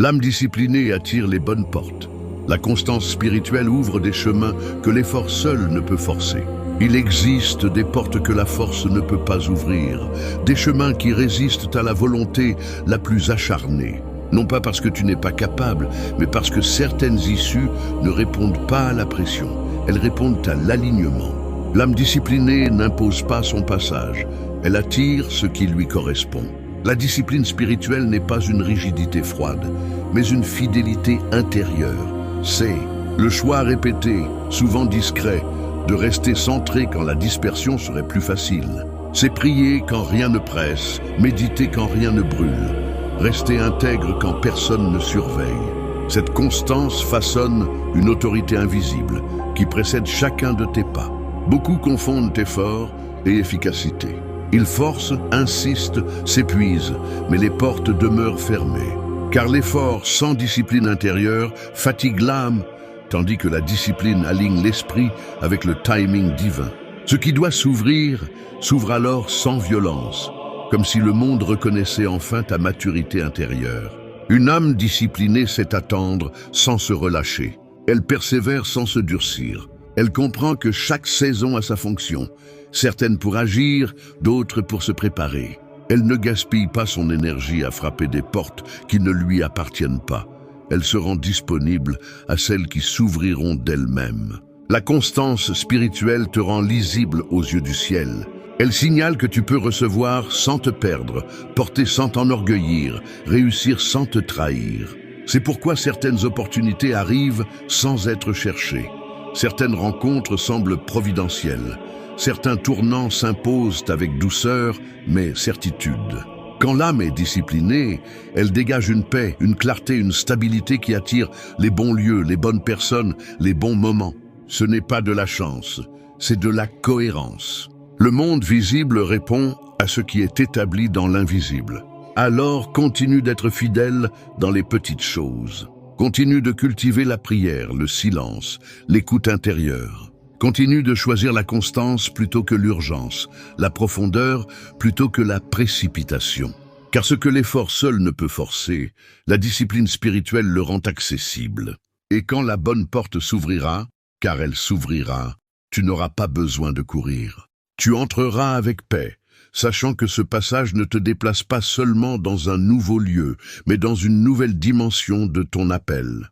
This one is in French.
L'âme disciplinée attire les bonnes portes. La constance spirituelle ouvre des chemins que l'effort seul ne peut forcer. Il existe des portes que la force ne peut pas ouvrir, des chemins qui résistent à la volonté la plus acharnée. Non pas parce que tu n'es pas capable, mais parce que certaines issues ne répondent pas à la pression, elles répondent à l'alignement. L'âme disciplinée n'impose pas son passage, elle attire ce qui lui correspond. La discipline spirituelle n'est pas une rigidité froide, mais une fidélité intérieure. C'est le choix répété, souvent discret, de rester centré quand la dispersion serait plus facile. C'est prier quand rien ne presse, méditer quand rien ne brûle, rester intègre quand personne ne surveille. Cette constance façonne une autorité invisible qui précède chacun de tes pas. Beaucoup confondent effort et efficacité. Ils forcent, insistent, s'épuisent, mais les portes demeurent fermées. Car l'effort sans discipline intérieure fatigue l'âme, tandis que la discipline aligne l'esprit avec le timing divin. Ce qui doit s'ouvrir, s'ouvre alors sans violence, comme si le monde reconnaissait enfin ta maturité intérieure. Une âme disciplinée sait attendre sans se relâcher. Elle persévère sans se durcir. Elle comprend que chaque saison a sa fonction, certaines pour agir, d'autres pour se préparer. Elle ne gaspille pas son énergie à frapper des portes qui ne lui appartiennent pas. Elle se rend disponible à celles qui s'ouvriront d'elles-mêmes. La constance spirituelle te rend lisible aux yeux du ciel. Elle signale que tu peux recevoir sans te perdre, porter sans t'enorgueillir, réussir sans te trahir. C'est pourquoi certaines opportunités arrivent sans être cherchées. Certaines rencontres semblent providentielles. Certains tournants s'imposent avec douceur, mais certitude. Quand l'âme est disciplinée, elle dégage une paix, une clarté, une stabilité qui attire les bons lieux, les bonnes personnes, les bons moments. Ce n'est pas de la chance, c'est de la cohérence. Le monde visible répond à ce qui est établi dans l'invisible. Alors continue d'être fidèle dans les petites choses. Continue de cultiver la prière, le silence, l'écoute intérieure. Continue de choisir la constance plutôt que l'urgence, la profondeur plutôt que la précipitation. Car ce que l'effort seul ne peut forcer, la discipline spirituelle le rend accessible. Et quand la bonne porte s'ouvrira, car elle s'ouvrira, tu n'auras pas besoin de courir. Tu entreras avec paix, sachant que ce passage ne te déplace pas seulement dans un nouveau lieu, mais dans une nouvelle dimension de ton appel.